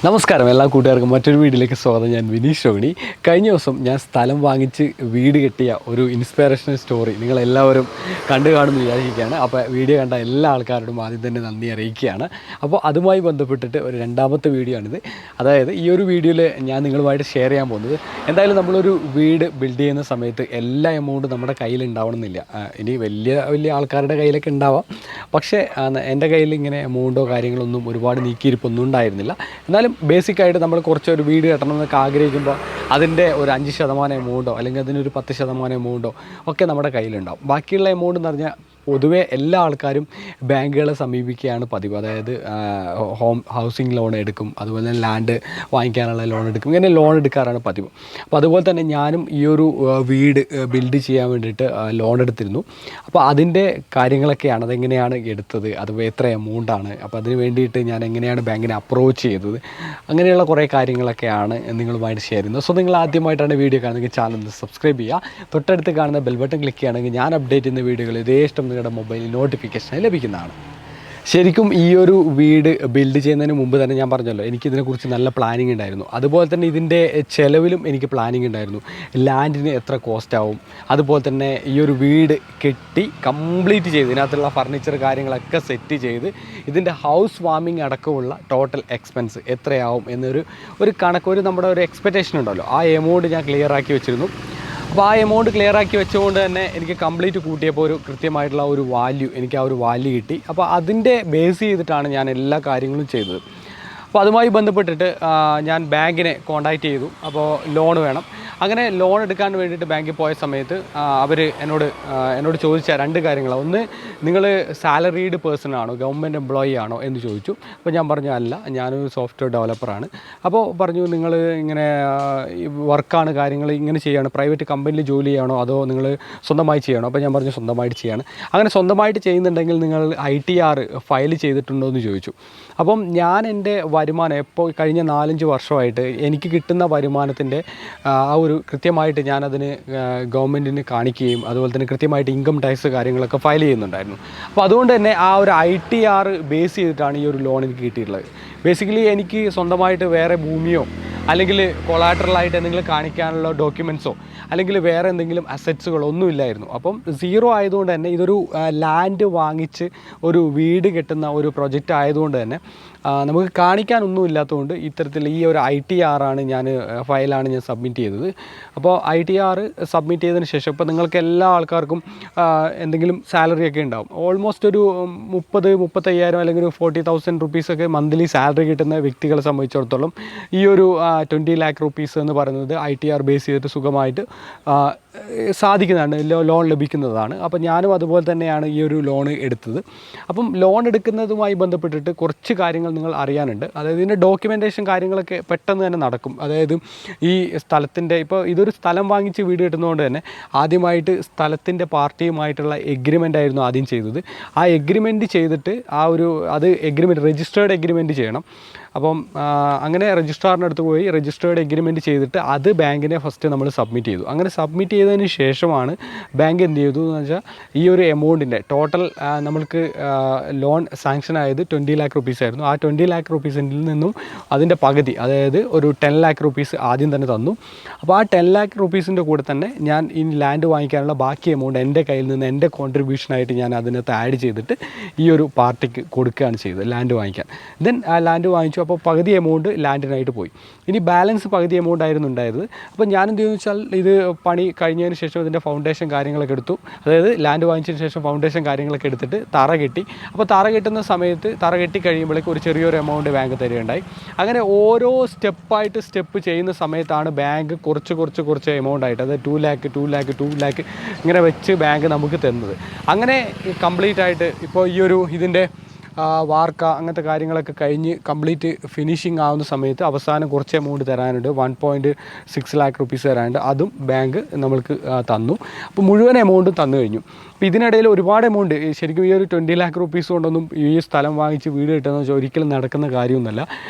നമസ്കാരം എല്ലാ കൂട്ടുകാർക്കും മറ്റൊരു വീഡിയോയിലേക്ക് സ്വാഗതം. ഞാൻ വിനീഷ് രോഹിണി. കഴിഞ്ഞ ദിവസം ഞാൻ സ്ഥലം വാങ്ങിച്ച് വീട് കെട്ടിയ ഒരു ഇൻസ്പിറേഷണൽ സ്റ്റോറി നിങ്ങളെല്ലാവരും കാണുമെന്ന് വിചാരിക്കുകയാണ്. അപ്പോൾ വീഡിയോ കണ്ട എല്ലാ ആൾക്കാരോടും ആദ്യം തന്നെ നന്ദി അറിയിക്കുകയാണ്. അപ്പോൾ അതുമായി ബന്ധപ്പെട്ടിട്ട് ഒരു രണ്ടാമത്തെ വീഡിയോ ആണിത്. അതായത് ഈ ഒരു വീഡിയോയിൽ ഞാൻ നിങ്ങളുമായിട്ട് ഷെയർ ചെയ്യാൻ പോകുന്നത്, എന്തായാലും നമ്മളൊരു വീട് ബിൽഡ് ചെയ്യുന്ന സമയത്ത് എല്ലാ എമൗണ്ടും നമ്മുടെ കയ്യിൽ ഉണ്ടാവണമെന്നില്ല. ഇനി വലിയ ആൾക്കാരുടെ കയ്യിലൊക്കെ ഉണ്ടാവാം. പക്ഷേ എൻ്റെ കയ്യിൽ ഇങ്ങനെ എമൗണ്ടോ കാര്യങ്ങളൊന്നും ഒരുപാട് നീക്കിയിരിപ്പൊന്നും ഉണ്ടായിരുന്നില്ല. എന്നാലും ബേസിക്കായിട്ട് നമ്മൾ കുറച്ചൊരു വീട് കെട്ടണമെന്നൊക്കെ ആഗ്രഹിക്കുമ്പോൾ അതിൻ്റെ ഒരു 5% എമൗണ്ടോ അല്ലെങ്കിൽ അതിനൊരു 10% എമൗണ്ടോ ഒക്കെ നമ്മുടെ കയ്യിലുണ്ടാവും. ബാക്കിയുള്ള എമൗണ്ട് എന്ന് പറഞ്ഞാൽ പൊതുവേ എല്ലാ ആൾക്കാരും ബാങ്കുകളെ സമീപിക്കുകയാണ് പതിവ്. അതായത് ഹൗസിംഗ് ലോൺ എടുക്കും, അതുപോലെ തന്നെ ലാൻഡ് വാങ്ങിക്കാനുള്ള ലോൺ എടുക്കും, ഇങ്ങനെ ലോൺ എടുക്കാറാണ് പതിവ്. അപ്പോൾ അതുപോലെ തന്നെ ഞാനും ഈ ഒരു വീട് ബിൽഡ് ചെയ്യാൻ വേണ്ടിയിട്ട് ലോൺ എടുത്തിരുന്നു. അപ്പോൾ അതിൻ്റെ കാര്യങ്ങളൊക്കെയാണ്, അതെങ്ങനെയാണ് എടുത്തത്, അത് എത്ര എമൗണ്ടാണ്, അപ്പോൾ അതിന് വേണ്ടിയിട്ട് ഞാൻ എങ്ങനെയാണ് ബാങ്കിനെ അപ്രോച്ച് ചെയ്തത്, അങ്ങനെയുള്ള കുറേ കാര്യങ്ങളൊക്കെയാണ് നിങ്ങളുമായിട്ട് ഷെയർ ചെയ്യുന്നത്. സോ നിങ്ങൾ ആദ്യമായിട്ടാണ് വീഡിയോ കാണുന്നതെങ്കിൽ ചാനൽ സബ്സ്ക്രൈബ് ചെയ്യുക. തൊട്ടടുത്ത് കാണുന്ന ബെൽ ബട്ടൺ ക്ലിക്ക് ചെയ്യുകയാണെങ്കിൽ ഞാൻ അപ്ഡേറ്റ് ചെയ്യുന്ന വീഡിയോകൾ ഇതേ ഇഷ്ടം നിങ്ങളുടെ മൊബൈലിൽ നോട്ടിഫിക്കേഷനായി ലഭിക്കുന്നതാണ്. ശരിക്കും ഈ ഒരു വീട് ബിൽഡ് ചെയ്യുന്നതിന് മുമ്പ് തന്നെ ഞാൻ പറഞ്ഞല്ലോ, എനിക്കിതിനെക്കുറിച്ച് നല്ല പ്ലാനിങ് ഉണ്ടായിരുന്നു. അതുപോലെ തന്നെ ഇതിൻ്റെ ചിലവിലും എനിക്ക് പ്ലാനിങ് ഉണ്ടായിരുന്നു. ലാൻഡിന് എത്ര കോസ്റ്റ് ആവും, അതുപോലെ തന്നെ ഈ ഒരു വീട് കെട്ടി കംപ്ലീറ്റ് ചെയ്ത് ഇതിനകത്തുള്ള ഫർണിച്ചർ കാര്യങ്ങളൊക്കെ സെറ്റ് ചെയ്ത് ഇതിൻ്റെ ഹൗസ് വാമിംഗ് അടക്കമുള്ള ടോട്ടൽ എക്സ്പെൻസ് എത്രയാവും എന്നൊരു കണക്ക്, നമ്മുടെ ഒരു എക്സ്പെക്റ്റേഷൻ ഉണ്ടല്ലോ, ആ എമൗണ്ട് ഞാൻ ക്ലിയർ ആക്കി വെച്ചിരുന്നു. അപ്പോൾ ആ എമൗണ്ട് ക്ലിയർ ആക്കി വെച്ചുകൊണ്ട് തന്നെ എനിക്ക് കംപ്ലീറ്റ് കൂട്ടിയപ്പോൾ ഒരു കൃത്യമായിട്ടുള്ള ഒരു വാല്യൂ, എനിക്ക് ആ ഒരു വാല്യൂ കിട്ടി. അപ്പോൾ അതിൻ്റെ ബേസ് ചെയ്തിട്ടാണ് ഞാൻ എല്ലാ കാര്യങ്ങളും ചെയ്തത്. അപ്പോൾ അതുമായി ബന്ധപ്പെട്ടിട്ട് ഞാൻ ബാങ്കിനെ കോൺടാക്റ്റ് ചെയ്തു. അപ്പോൾ ലോൺ വേണം. അങ്ങനെ ലോൺ എടുക്കാൻ വേണ്ടിയിട്ട് ബാങ്കിൽ പോയ സമയത്ത് അവർ എന്നോട് ചോദിച്ച രണ്ട് കാര്യങ്ങളാണ്. ഒന്ന്, നിങ്ങൾ സാലറീഡ് പേഴ്സൺ ആണോ, ഗവൺമെൻറ് എംപ്ലോയി ആണോ എന്ന് ചോദിച്ചു. അപ്പോൾ ഞാൻ പറഞ്ഞു അല്ല, ഞാനൊരു സോഫ്റ്റ്വെയർ ഡെവലപ്പറാണ്. അപ്പോൾ പറഞ്ഞു, നിങ്ങൾ ഇങ്ങനെ വർക്കാണ്, കാര്യങ്ങൾ ഇങ്ങനെ ചെയ്യാണ്, പ്രൈവറ്റ് കമ്പനിയിൽ ജോലി ചെയ്യണോ അതോ നിങ്ങൾ സ്വന്തമായി ചെയ്യണോ? അപ്പോൾ ഞാൻ പറഞ്ഞു സ്വന്തമായിട്ട് ചെയ്യാണ്. അങ്ങനെ സ്വന്തമായിട്ട് ചെയ്യുന്നുണ്ടെങ്കിൽ നിങ്ങൾ ITR ഫയൽ ചെയ്തിട്ടുണ്ടോ എന്ന് ചോദിച്ചു. അപ്പം ഞാൻ എൻ്റെ വരുമാനം എപ്പോൾ കഴിഞ്ഞ 4-5 വർഷമായിട്ട് എനിക്ക് കിട്ടുന്ന വരുമാനത്തിൻ്റെ ആ ഒരു കൃത്യമായിട്ട് ഞാനതിന് ഗവൺമെൻറ്റിന് കാണിക്കുകയും അതുപോലെ തന്നെ കൃത്യമായിട്ട് ഇൻകം ടാക്സ് കാര്യങ്ങളൊക്കെ ഫയൽ ചെയ്യുന്നുണ്ടായിരുന്നു. അപ്പോൾ അതുകൊണ്ട് തന്നെ ആ ഒരു ITR ബേസ് ചെയ്തിട്ടാണ് ഈ ഒരു ലോൺ എനിക്ക് കിട്ടിയിട്ടുള്ളത്. ബേസിക്കലി എനിക്ക് സ്വന്തമായിട്ട് വേറെ ഭൂമിയോ അല്ലെങ്കിൽ കൊളാട്രലായിട്ട് എന്തെങ്കിലും കാണിക്കാനുള്ള ഡോക്യുമെൻറ്റ്സോ അല്ലെങ്കിൽ വേറെ എന്തെങ്കിലും അസറ്റ്സുകളോ ഒന്നും ഇല്ലായിരുന്നു. അപ്പം സീറോ ആയതുകൊണ്ട് തന്നെ ഇതൊരു ലാൻഡ് വാങ്ങിച്ച് ഒരു വീട് കെട്ടുന്ന ഒരു പ്രൊജക്റ്റ് ആയതുകൊണ്ട് തന്നെ നമുക്ക് കാണിക്കാനൊന്നും ഇല്ലാത്തതുകൊണ്ട് ഇത്തരത്തിൽ ഈ ഒരു ITR ഫയലാണ് ഞാൻ സബ്മിറ്റ് ചെയ്തത്. അപ്പോൾ ITR സബ്മിറ്റ് ചെയ്തതിന് ശേഷം ഇപ്പോൾ നിങ്ങൾക്ക് എല്ലാ ആൾക്കാർക്കും എന്തെങ്കിലും സാലറി ഒക്കെ ഉണ്ടാവും. ഓൾമോസ്റ്റ് ഒരു 30-35,000 അല്ലെങ്കിൽ 40,000 റുപ്പീസൊക്കെ മന്ത്ലി സാലറി കിട്ടുന്ന വ്യക്തികളെ സംബന്ധിച്ചിടത്തോളം ഈ ഒരു 20 lakh റുപ്പീസ് എന്ന് പറയുന്നത് ITR ബേസ് ചെയ്തിട്ട് സുഖമായിട്ട് സാധിക്കുന്നതാണ്, ലോൺ ലഭിക്കുന്നതാണ്. അപ്പോൾ ഞാനും അതുപോലെ തന്നെയാണ് ഈ ഒരു ലോൺ എടുത്തത്. അപ്പം ലോൺ എടുക്കുന്നതുമായി ബന്ധപ്പെട്ടിട്ട് കുറച്ച് കാര്യങ്ങൾ നിങ്ങൾ അറിയാനുണ്ട്. അതായത് ഇതിൻ്റെ ഡോക്യുമെൻറ്റേഷൻ കാര്യങ്ങളൊക്കെ പെട്ടെന്ന് തന്നെ നടക്കും. അതായത് ഈ സ്ഥലത്തിൻ്റെ, ഇപ്പോൾ ഇതൊരു സ്ഥലം വാങ്ങിച്ച് വീട് കിട്ടുന്നതുകൊണ്ട് തന്നെ ആദ്യമായിട്ട് സ്ഥലത്തിൻ്റെ പാർട്ടിയുമായിട്ടുള്ള എഗ്രിമെൻ്റ് ആയിരുന്നു ആദ്യം ചെയ്തത്. ആ എഗ്രിമെൻറ്റ് ചെയ്തിട്ട് രജിസ്റ്റേർഡ് എഗ്രിമെൻറ്റ് ചെയ്യണം. അപ്പം അങ്ങനെ രജിസ്ട്രാറിൻ്റെ അടുത്ത് പോയി രജിസ്റ്റേർഡ് എഗ്രിമെൻറ്റ് ചെയ്തിട്ട് അത് ബാങ്കിനെ ഫസ്റ്റ് നമ്മൾ സബ്മിറ്റ് ചെയ്തു. അങ്ങനെ സബ്മിറ്റ് ചെയ്തതിന് ശേഷമാണ് ബാങ്ക് എന്ത് ചെയ്തു എന്ന് വെച്ചാൽ ഈ ഒരു എമൗണ്ടിൻ്റെ ടോട്ടൽ നമ്മൾക്ക് ലോൺ സാങ്ഷൻ ആയത് 20 lakh റുപ്പീസ് ആയിരുന്നു. ആ 20 lakh റുപ്പീസിൽ നിന്നും അതിൻ്റെ പകുതി, അതായത് ഒരു 10 lakh റുപ്പീസ് ആദ്യം തന്നെ തന്നു. അപ്പോൾ ആ 10 lakh റുപ്പീസിൻ്റെ കൂടെ തന്നെ ഞാൻ ഈ ലാൻഡ് വാങ്ങിക്കാനുള്ള ബാക്കി എമൗണ്ട് എൻ്റെ കയ്യിൽ നിന്ന് എൻ്റെ കോൺട്രിബ്യൂഷനായിട്ട് ഞാൻ അതിനകത്ത് ആഡ് ചെയ്തിട്ട് ഈ ഒരു പാർട്ടിക്ക് കൊടുക്കുകയാണ് ചെയ്തത്, ലാൻഡ് വാങ്ങിക്കാൻ. ദെൻ ആ ലാൻഡ് വാങ്ങിച്ചു. അപ്പോൾ പകുതി എമൗണ്ട് ലാൻഡിനായിട്ട് പോയി. ഇനി ബാലൻസ് പകുതി എമൗണ്ട് ആയിരുന്നു ഉണ്ടായത്. അപ്പോൾ ഞാൻ എന്ത് ചെയ്യുന്നു വെച്ചാൽ ഇത് പണി കഴിഞ്ഞതിന് ശേഷം ഇതിൻ്റെ ഫൗണ്ടേഷൻ കാര്യങ്ങളൊക്കെ എടുത്തു. അതായത് ലാൻഡ് വാങ്ങിച്ചതിന് ശേഷം ഫൗണ്ടേഷൻ കാര്യങ്ങളൊക്കെ എടുത്തിട്ട് തറ കെട്ടി. അപ്പോൾ തറ കെട്ടുന്ന സമയത്ത് തറ കെട്ടി കഴിയുമ്പോഴേക്കും ഒരു ചെറിയൊരു എമൗണ്ട് ബാങ്ക് തരികയുണ്ടായി. അങ്ങനെ ഓരോ സ്റ്റെപ്പ് ചെയ്യുന്ന സമയത്താണ് ബാങ്ക് കുറച്ച് എമൗണ്ട് ആയിട്ട്, അതായത് 2 lakh ഇങ്ങനെ വെച്ച് ബാങ്ക് നമുക്ക് തന്നത്. അങ്ങനെ കംപ്ലീറ്റ് ആയിട്ട് ഇപ്പോൾ ഈ ഒരു ഇതിൻ്റെ വാർക്ക അങ്ങനത്തെ കാര്യങ്ങളൊക്കെ കഴിഞ്ഞ് കംപ്ലീറ്റ് ഫിനിഷിങ് ആവുന്ന സമയത്ത് അവസാനം കുറച്ച് എമൗണ്ട് തരാനുണ്ട്, 1.6 lakh റുപ്പീസ് തരാനുണ്ട്. അതും ബാങ്ക് നമ്മൾക്ക് തന്നു. അപ്പോൾ മുഴുവൻ എമൗണ്ടും തന്നു കഴിഞ്ഞു. അപ്പോൾ ഇതിനിടയിൽ ഒരുപാട് എമൗണ്ട് ശരിക്കും ഈ ഒരു 20 lakh rupees കൊണ്ടൊന്നും ഈ സ്ഥലം വാങ്ങിച്ച് വീട് കിട്ടുന്നത് വെച്ചാൽ ഒരിക്കലും നടക്കുന്ന കാര്യമൊന്നുമല്ല.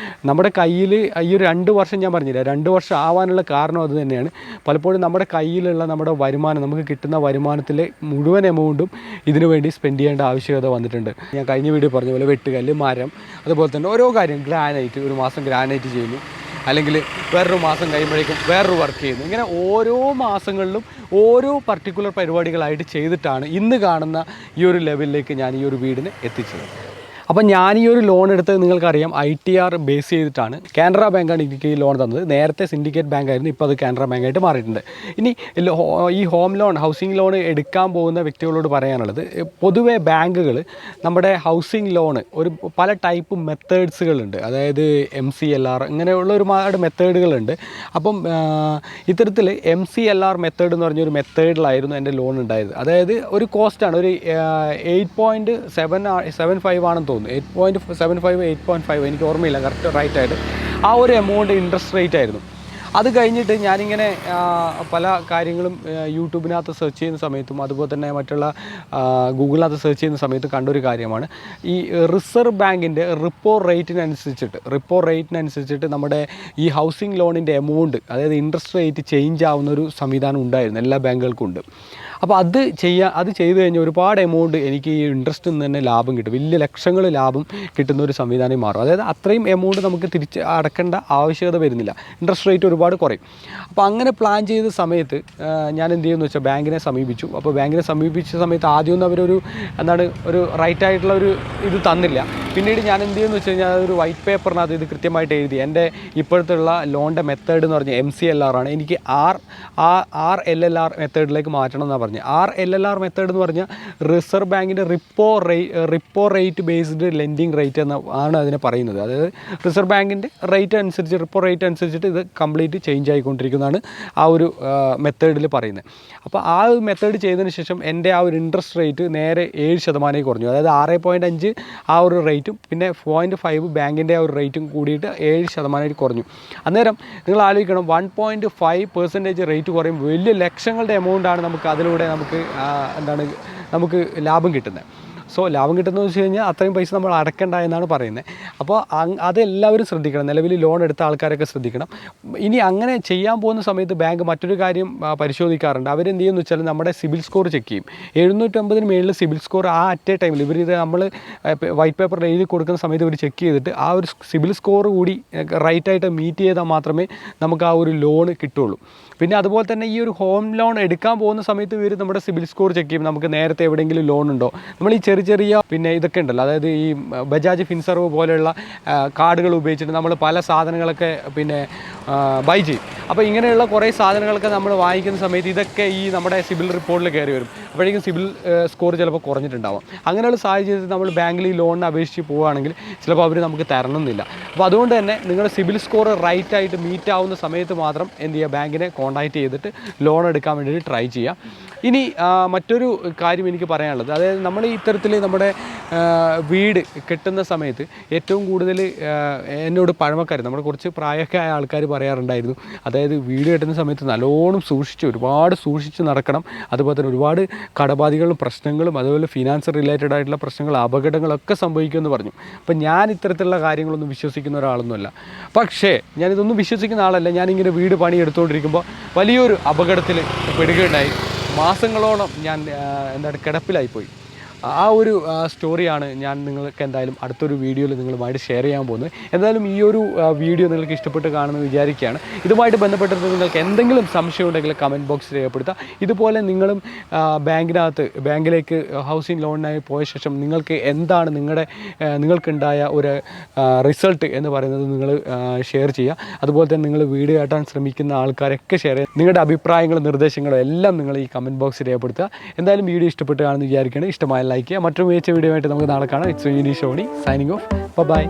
നമ്മുടെ കയ്യിൽ ഈ ഒരു 2 വർഷം ഞാൻ പറഞ്ഞില്ല, 2 വർഷം ആവാനുള്ള കാരണം അത് തന്നെയാണ്. പലപ്പോഴും നമ്മുടെ കയ്യിലുള്ള നമ്മുടെ വരുമാനം, നമുക്ക് കിട്ടുന്ന വരുമാനത്തിലെ മുഴുവൻ എമൗണ്ടും ഇതിനു വേണ്ടി സ്പെൻഡ് ചെയ്യേണ്ട ആവശ്യകത വന്നിട്ടുണ്ട്. ഞാൻ കഴിഞ്ഞ വീഡിയോ പറഞ്ഞ പോലെ വെട്ടുകല്ല്, മരം, അതുപോലെ തന്നെ ഓരോ കാര്യം, ഗ്രാനൈറ്റ്, ഒരു മാസം ഗ്രാനൈറ്റ് ചെയ്യുന്നു, അല്ലെങ്കിൽ വേറൊരു മാസം കഴിയുമ്പോഴേക്കും വേറൊരു വർക്ക് ചെയ്യുന്നു. ഇങ്ങനെ ഓരോ മാസങ്ങളിലും ഓരോ പർട്ടിക്കുലർ പരിപാടികളായിട്ട് ചെയ്തിട്ടാണ് ഇന്ന് കാണുന്ന ഈ ഒരു ലെവലിലേക്ക് ഞാൻ ഈ ഒരു വീടിന് എത്തിച്ചത്. അപ്പം ഞാൻ ഈ ഒരു ലോൺ എടുത്തത് നിങ്ങൾക്കറിയാം ITR ബേസ് ചെയ്തിട്ടാണ്. കാനറ ബാങ്കാണ് എനിക്ക് ഈ ലോൺ തന്നത്. നേരത്തെ സിൻഡിക്കേറ്റ് ബാങ്ക് ആയിരുന്നു, ഇപ്പോൾ അത് കാനറ ബാങ്കായിട്ട് മാറിയിട്ടുണ്ട്. ഇനി ഈ ഹോം ലോൺ, ഹൗസിംഗ് ലോൺ എടുക്കാൻ പോകുന്ന വ്യക്തികളോട് പറയാനുള്ളത്, പൊതുവെ ബാങ്കുകൾ നമ്മുടെ ഹൗസിംഗ് ലോണ് പല ടൈപ്പ് മെത്തേഡ്സുകളുണ്ട്. അതായത് MCLR ഇങ്ങനെയുള്ള ഒരുപാട് മെത്തേഡുകളുണ്ട്. അപ്പം ഇത്തരത്തിൽ MCLR മെത്തേഡ് എന്ന് പറഞ്ഞൊരു മെത്തേഡിലായിരുന്നു എൻ്റെ ലോൺ ഉണ്ടായത്. അതായത് ഒരു കോസ്റ്റാണ്, ഒരു 8.75 ആണെന്ന് തോന്നുന്നു, 8.75 8.5 എനിക്ക് ഓർമ്മയില്ല കറക്റ്റ് റൈറ്റായിട്ട്. ആ ഒരു എമൗണ്ട് ഇൻട്രസ്റ്റ് റേറ്റ് ആയിരുന്നു. അത് കഴിഞ്ഞിട്ട് ഞാനിങ്ങനെ പല കാര്യങ്ങളും യൂട്യൂബിനകത്ത് സെർച്ച് ചെയ്യുന്ന സമയത്തും അതുപോലെ തന്നെ മറ്റുള്ള ഗൂഗിളിനകത്ത് സെർച്ച് ചെയ്യുന്ന സമയത്ത് കണ്ടൊരു കാര്യമാണ്, ഈ റിസർവ് ബാങ്കിൻ്റെ റിപ്പോ റേറ്റിനനുസരിച്ചിട്ട് നമ്മുടെ ഈ ഹൗസിംഗ് ലോണിൻ്റെ എമൗണ്ട്, അതായത് ഇൻട്രസ്റ്റ് റേറ്റ് ചേഞ്ച് ആവുന്ന ഒരു സംവിധാനം ഉണ്ടായിരുന്നു, എല്ലാ ബാങ്കുകൾക്കും ഉണ്ട്. അപ്പോൾ അത് ചെയ്ത് കഴിഞ്ഞാൽ ഒരുപാട് എമൗണ്ട് എനിക്ക് ഈ ഇൻട്രസ്റ്റിൽ നിന്ന് തന്നെ ലാഭം കിട്ടും, വലിയ ലക്ഷങ്ങൾ ലാഭം കിട്ടുന്ന ഒരു സംവിധാനം മാറും. അതായത് അത്രയും എമൗണ്ട് നമുക്ക് തിരിച്ച് അടക്കേണ്ട ആവശ്യകത വരുന്നില്ല, ഇൻട്രസ്റ്റ് റേറ്റ് ഒരുപാട് കുറയും. അപ്പോൾ അങ്ങനെ പ്ലാൻ ചെയ്ത സമയത്ത് ഞാൻ എന്ത് ചെയ്യുമെന്ന് വെച്ചാൽ ബാങ്കിനെ സമീപിച്ചു. അപ്പോൾ ബാങ്കിനെ സമീപിച്ച സമയത്ത് ആദ്യമൊന്നും അവരൊരു ഒരു റൈറ്റ് ആയിട്ടുള്ള ഒരു ഇത് തന്നില്ല. പിന്നീട് ഞാൻ എന്ത് ചെയ്യുമെന്ന് വെച്ച് കഴിഞ്ഞാൽ ഒരു വൈറ്റ് പേപ്പറിനകത്ത് ഇത് കൃത്യമായിട്ട് എഴുതി, എൻ്റെ ഇപ്പോഴത്തുള്ള ലോണിൻ്റെ മെത്തേഡ് എന്ന് പറഞ്ഞാൽ MCLR ആണ്, എനിക്ക് RLLR മെത്തേഡിലേക്ക് മാറ്റണം എന്നാണ് പറഞ്ഞത്. RLLR മെത്തേഡ് എന്ന് പറഞ്ഞാൽ റിസർവ് ബാങ്കിൻ്റെ repo rate based lending rate ആണ് അതിനെ പറയുന്നത്. അതായത് റിസർവ് ബാങ്കിൻ്റെ റേറ്റ് അനുസരിച്ച്, റിപ്പോ റേറ്റ് അനുസരിച്ചിട്ട് ഇത് കംപ്ലീറ്റ് ചേഞ്ച് ആയിക്കൊണ്ടിരിക്കുന്നതാണ് ആ ഒരു മെത്തേഡിൽ പറയുന്നത്. അപ്പോൾ ആ ഒരു മെത്തേഡ് ചെയ്തതിന് ശേഷം എൻ്റെ ആ ഒരു ഇൻട്രസ്റ്റ് റേറ്റ് നേരെ 7% കുറഞ്ഞു. അതായത് 6.5 ആ ഒരു റേറ്റും പിന്നെ 0.5 ബാങ്കിൻ്റെ ആ ഒരു റേറ്റും കൂടിയിട്ട് 7% കുറഞ്ഞു. അന്നേരം നിങ്ങൾ ആലോചിക്കണം, 1.5% റേറ്റ് കുറയും, വലിയ ലക്ഷങ്ങളുടെ എമൗണ്ടാണ് നമുക്ക് അതിലൂടെ നമുക്ക് ലാഭം കിട്ടുന്നത്. സോ ലാഭം കിട്ടുന്നത് വെച്ച് കഴിഞ്ഞാൽ അത്രയും പൈസ നമ്മൾ അടയ്ക്കേണ്ട എന്നാണ് പറയുന്നത്. അപ്പോൾ അതെല്ലാവരും ശ്രദ്ധിക്കണം, നിലവിൽ ലോൺ എടുത്ത ആൾക്കാരൊക്കെ ശ്രദ്ധിക്കണം. ഇനി അങ്ങനെ ചെയ്യാൻ പോകുന്ന സമയത്ത് ബാങ്ക് മറ്റൊരു കാര്യം പരിശോധിക്കാറുണ്ട്. അവരെന്ത് ചെയ്യുമെന്ന് വെച്ചാൽ നമ്മുടെ സിബിൽ സ്കോർ ചെക്ക് ചെയ്യും. 750 മേളിൽ സിബിൽ സ്കോർ ആ അറ്റ് എ ടൈമിൽ ഇവരിത് നമ്മൾ വൈറ്റ് പേപ്പറിൽ എഴുതി കൊടുക്കുന്ന സമയത്ത് ഇവർ ചെക്ക് ചെയ്തിട്ട് ആ ഒരു സിബിൽ സ്കോർ കൂടി റൈറ്റായിട്ട് മീറ്റ് ചെയ്താൽ മാത്രമേ നമുക്ക് ആ ഒരു ലോൺ കിട്ടുള്ളൂ. പിന്നെ അതുപോലെ തന്നെ ഈ ഒരു ഹോം ലോൺ എടുക്കാൻ പോകുന്ന സമയത്ത് ഇവർ നമ്മുടെ സിബിൽ സ്കോർ ചെക്ക് ചെയ്യും, നമുക്ക് നേരത്തെ എവിടെയെങ്കിലും ലോൺ ഉണ്ടോ. നമ്മൾ ഈ ചെറിയ പിന്നെ ഇതൊക്കെ ഉണ്ടല്ലോ, അതായത് ഈ ബജാജ് ഫിൻസർവ് പോലെയുള്ള കാർഡുകൾ ഉപയോഗിച്ചിട്ട് നമ്മൾ പല സാധനങ്ങളൊക്കെ പിന്നെ ബൈ ചെയ്യും. അപ്പോൾ ഇങ്ങനെയുള്ള കുറേ സാധനങ്ങളൊക്കെ നമ്മൾ വാങ്ങിക്കുന്ന സമയത്ത് ഇതൊക്കെ ഈ നമ്മുടെ സിബിൽ റിപ്പോർട്ടിൽ കയറി വരും. അപ്പോഴേക്കും സിബിൽ സ്കോർ ചിലപ്പോൾ കുറഞ്ഞിട്ടുണ്ടാവും. അങ്ങനെയുള്ള സാഹചര്യത്തിൽ നമ്മൾ ബാങ്കിൽ ഈ ലോണിന് അപേക്ഷിച്ച് പോവുകയാണെങ്കിൽ ചിലപ്പോൾ അവർ നമുക്ക് തരണമെന്നില്ല. അപ്പോൾ അതുകൊണ്ട് തന്നെ നിങ്ങളുടെ സിബിൽ സ്കോർ റൈറ്റായിട്ട് മീറ്റ് ആവുന്ന സമയത്ത് മാത്രം എന്ത് ചെയ്യുക, ബാങ്കിനെ കോൺടാക്റ്റ് ചെയ്തിട്ട് ലോൺ എടുക്കാൻ വേണ്ടിയിട്ട് ട്രൈ ചെയ്യുക. ഇനി മറ്റൊരു കാര്യം എനിക്ക് പറയാനുള്ളത്, അതായത് നമ്മൾ ഇത്തരത്തിൽ നമ്മുടെ വീട് കെട്ടുന്ന സമയത്ത് ഏറ്റവും കൂടുതൽ എന്നോട് പഴമക്കാർ, നമ്മുടെ കുറച്ച് പ്രായമൊക്കെ ആയ ആൾക്കാർ പറയാറുണ്ടായിരുന്നു, അതായത് വീട് കെട്ടുന്ന സമയത്ത് നല്ലോണം ഒരുപാട് സൂക്ഷിച്ച് നടക്കണം, അതുപോലെ തന്നെ ഒരുപാട് കടബാധികളും പ്രശ്നങ്ങളും അതുപോലെ ഫിനാൻസ് റിലേറ്റഡ് ആയിട്ടുള്ള പ്രശ്നങ്ങൾ, അപകടങ്ങളൊക്കെ സംഭവിക്കുമെന്ന് പറഞ്ഞു. അപ്പം ഞാൻ ഇത്തരത്തിലുള്ള കാര്യങ്ങളൊന്നും വിശ്വസിക്കുന്ന ഒരാളൊന്നുമല്ല. പക്ഷേ ഞാനിതൊന്നും വിശ്വസിക്കുന്ന ആളല്ല. ഞാനിങ്ങനെ വീട് പണിയെടുത്തുകൊണ്ടിരിക്കുമ്പോൾ വലിയൊരു അപകടത്തിൽ പെടുകയുണ്ടായി. മാസങ്ങളോളം ഞാൻ കിടപ്പിലായിപ്പോയി. ആ ഒരു സ്റ്റോറിയാണ് ഞാൻ നിങ്ങൾക്ക് എന്തായാലും അടുത്തൊരു വീഡിയോയിൽ നിങ്ങളുമായിട്ട് ഷെയർ ചെയ്യാൻ പോകുന്നത്. എന്തായാലും ഈ ഒരു വീഡിയോ നിങ്ങൾക്ക് ഇഷ്ടപ്പെട്ട് കാണുമെന്ന് വിചാരിക്കുകയാണ്. ഇതുമായിട്ട് ബന്ധപ്പെട്ടിട്ട് നിങ്ങൾക്ക് എന്തെങ്കിലും സംശയം ഉണ്ടെങ്കിൽ കമൻറ്റ് ബോക്സിൽ രേഖപ്പെടുത്തുക. ഇതുപോലെ നിങ്ങളും ബാങ്കിലേക്ക് ഹൗസിംഗ് ലോണിനായി പോയ ശേഷം നിങ്ങൾക്ക് എന്താണ് നിങ്ങൾക്കുണ്ടായ ഒരു റിസൾട്ട് എന്ന് പറയുന്നത് നിങ്ങൾ ഷെയർ ചെയ്യുക. അതുപോലെ തന്നെ നിങ്ങൾ വീഡിയോ കേട്ടാൻ ശ്രമിക്കുന്ന ആൾക്കാരൊക്കെ ഷെയർ ചെയ്യുക. നിങ്ങളുടെ അഭിപ്രായങ്ങളും നിർദ്ദേശങ്ങളും എല്ലാം നിങ്ങൾ ഈ കമൻറ്റ് ബോക്സിൽ രേഖപ്പെടുത്തുക. എന്തായാലും വീഡിയോ ഇഷ്ടപ്പെട്ട് കാണുമെന്ന് വിചാരിക്കുകയാണ്. ഇഷ്ടമായ ലൈക്ക് ചെയ്യുക. മറ്റൊരു മികച്ച വീഡിയോ ആയിട്ട് നമുക്ക് നാളെ കാണാം. It's Vineesh Shoney signing off. By.